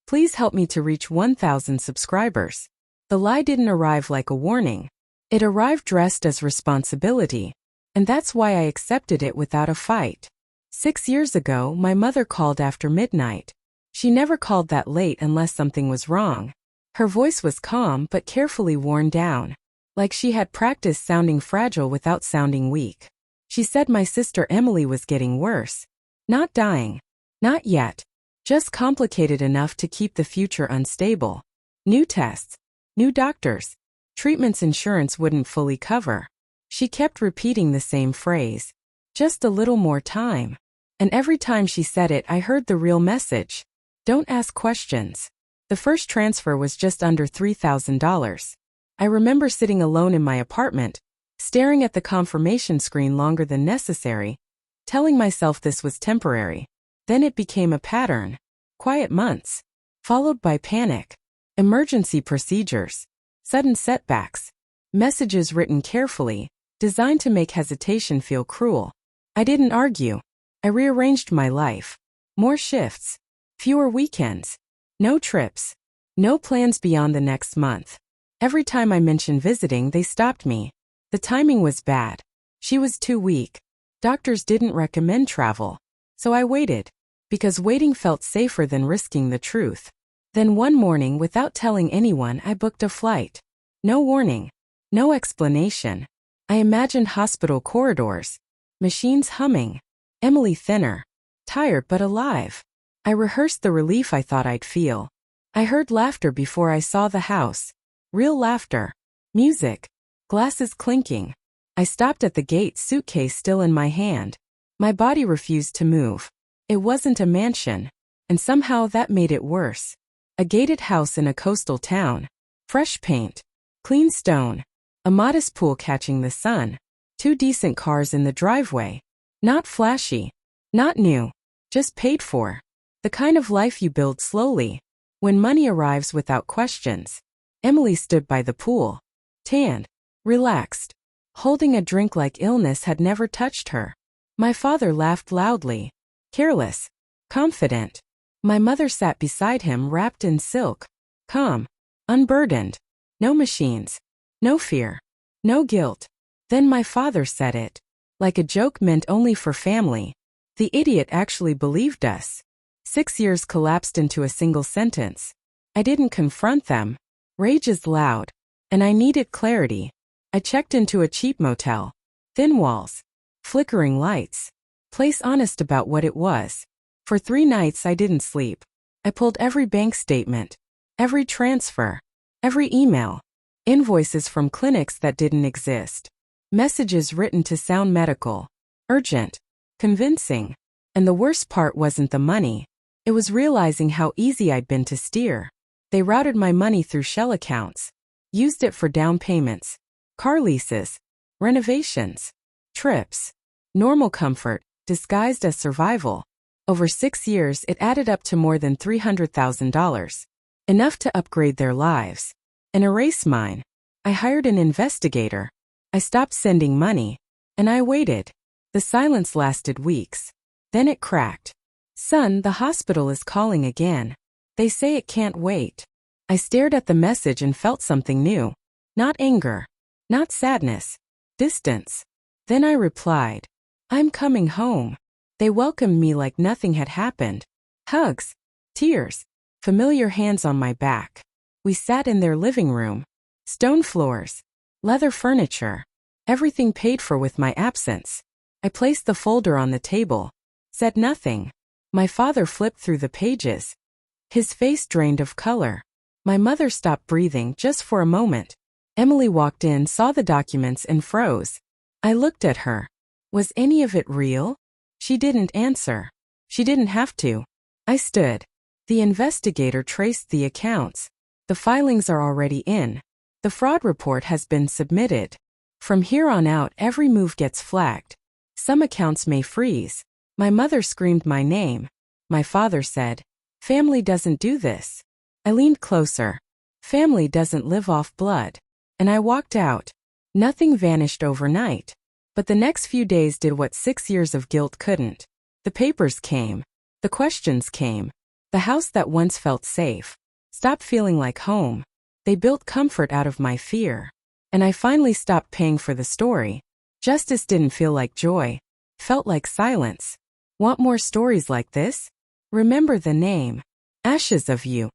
Please help me to reach 1,000 subscribers. The lie didn't arrive like a warning. It arrived dressed as responsibility. And that's why I accepted it without a fight. 6 years ago, my mother called after midnight. She never called that late unless something was wrong. Her voice was calm but carefully worn down, like she had practiced sounding fragile without sounding weak. She said my sister Emily was getting worse. Not dying. Not yet. Just complicated enough to keep the future unstable. New tests. New doctors. Treatments insurance wouldn't fully cover. She kept repeating the same phrase. Just a little more time. And every time she said it, I heard the real message. Don't ask questions. The first transfer was just under $3,000. I remember sitting alone in my apartment, staring at the confirmation screen longer than necessary, telling myself this was temporary. Then it became a pattern. Quiet months, followed by panic, emergency procedures, sudden setbacks, messages written carefully, designed to make hesitation feel cruel. I didn't argue. I rearranged my life. More shifts, fewer weekends, no trips, no plans beyond the next month. Every time I mentioned visiting, they stopped me. The timing was bad. She was too weak. Doctors didn't recommend travel. So I waited, because waiting felt safer than risking the truth. Then one morning, without telling anyone, I booked a flight. No warning, no explanation. I imagined hospital corridors, machines humming, Emily thinner, tired but alive. I rehearsed the relief I thought I'd feel. I heard laughter before I saw the house. Real laughter. Music. Glasses clinking. I stopped at the gate, suitcase still in my hand. My body refused to move. It wasn't a mansion. And somehow that made it worse. A gated house in a coastal town. Fresh paint. Clean stone. A modest pool catching the sun. 2 decent cars in the driveway. Not flashy. Not new. Just paid for. The kind of life you build slowly, when money arrives without questions. Emily stood by the pool. Tanned. Relaxed. Holding a drink like illness had never touched her. My father laughed loudly. Careless. Confident. My mother sat beside him wrapped in silk. Calm. Unburdened. No machines. No fear. No guilt. Then my father said it. Like a joke meant only for family. The idiot actually believed us. 6 years collapsed into a single sentence. I didn't confront them. Rage is loud. And I needed clarity. I checked into a cheap motel. Thin walls. Flickering lights. Place honest about what it was. For 3 nights I didn't sleep. I pulled every bank statement. Every transfer. Every email. Invoices from clinics that didn't exist. Messages written to sound medical. Urgent. Convincing. And the worst part wasn't the money. It was realizing how easy I'd been to steer. They routed my money through shell accounts. Used it for down payments. Car leases. Renovations. Trips. Normal comfort, disguised as survival. Over 6 years, it added up to more than $300,000. Enough to upgrade their lives. And erase mine. I hired an investigator. I stopped sending money. And I waited. The silence lasted weeks. Then it cracked. Son, the hospital is calling again. They say it can't wait. I stared at the message and felt something new. Not anger. Not sadness. Distance. Then I replied. I'm coming home. They welcomed me like nothing had happened. Hugs. Tears. Familiar hands on my back. We sat in their living room. Stone floors. Leather furniture. Everything paid for with my absence. I placed the folder on the table. Said nothing. My father flipped through the pages. His face drained of color. My mother stopped breathing just for a moment. Emily walked in, saw the documents, and froze. I looked at her. Was any of it real? She didn't answer. She didn't have to. I stood. The investigator traced the accounts. The filings are already in. The fraud report has been submitted. From here on out, every move gets flagged. Some accounts may freeze. My mother screamed my name. My father said, "Family doesn't do this." I leaned closer. Family doesn't live off blood. And I walked out. Nothing vanished overnight. But the next few days did what 6 years of guilt couldn't. The papers came. The questions came. The house that once felt safe stopped feeling like home. They built comfort out of my fear. And I finally stopped paying for the story. Justice didn't feel like joy. Felt like silence. Want more stories like this? Remember the name. Ashes of You.